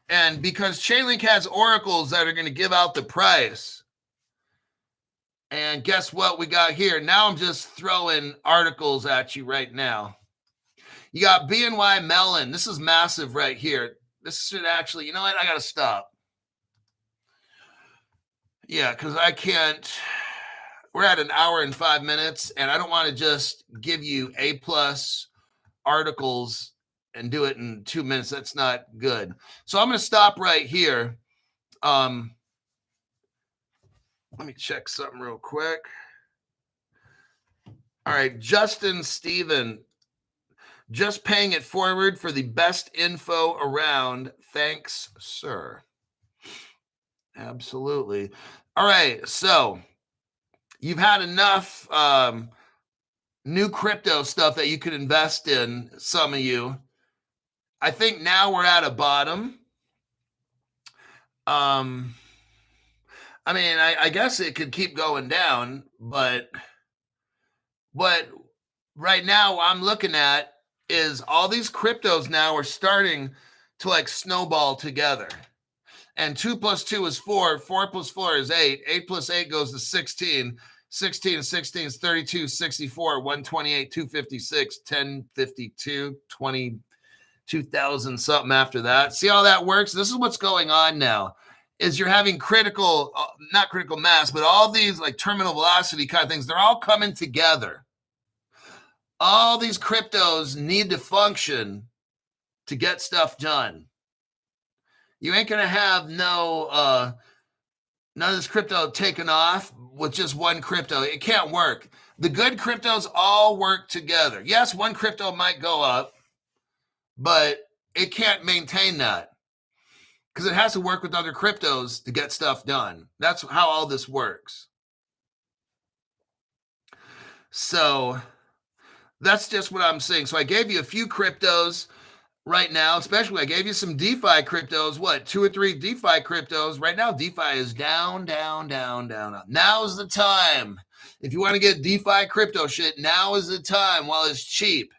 And because Chainlink has oracles that are going to give out the price. And guess what we got here? Now I'm just throwing articles at you right now. You got BNY Mellon. This is massive right here. This should actually, you know what? I got to stop. Yeah, because I can't. We're at 1 hour and 5 minutes, and I don't want to just give you A+ articles and do it in 2 minutes. That's not good. So I'm going to stop right here. Let me check something real quick. All right, Justin Steven, just paying it forward for the best info around. Thanks, sir. Absolutely. All right, so you've had enough new crypto stuff that you could invest in, some of you. I think now we're at a bottom. I mean, I guess it could keep going down, but what right now I'm looking at is all these cryptos now are starting to like snowball together. And 2 + 2 is 4. 4 + 4 is 8. 8 + 8 goes to 16. 16 and 16 is 32, 64, 128, 256, 1052, 22,000 something after that. See how that works? This is what's going on now. Is you're having critical, not critical mass, but all these like terminal velocity kind of things, they're all coming together. All these cryptos need to function to get stuff done. You ain't going to have none of this crypto taken off with just one crypto. It can't work. The good cryptos all work together. Yes, one crypto might go up, but it can't maintain that because it has to work with other cryptos to get stuff done. That's how all this works. So that's just what I'm saying. So I gave you a few cryptos right now, especially I gave you some DeFi cryptos. What, 2 or 3 DeFi cryptos? Right now, DeFi is down, down, down, down. Now is the time. If you want to get DeFi crypto shit, now is the time while it's cheap.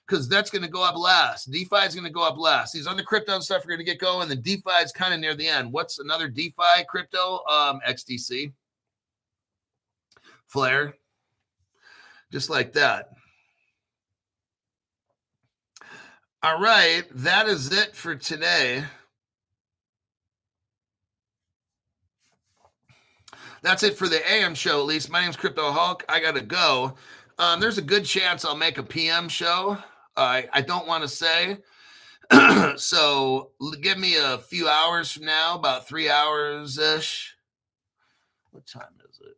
Because that's going to go up last. DeFi is going to go up last. These other crypto stuff are going to get going. The DeFi is kind of near the end. What's another DeFi crypto? XDC. Flare. Just like that. All right. That is it for today. That's it for the AM show, at least. My name's Crypto Hulk. I got to go. There's a good chance I'll make a PM show. I don't want to say. So give me a few hours from now, about 3 hours-ish. What time is it?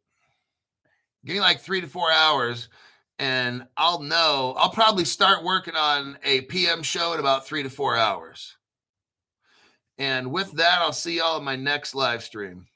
Give me like 3 to 4 hours, and I'll know. I'll probably start working on a PM show in about 3 to 4 hours. And with that, I'll see y'all in my next live stream.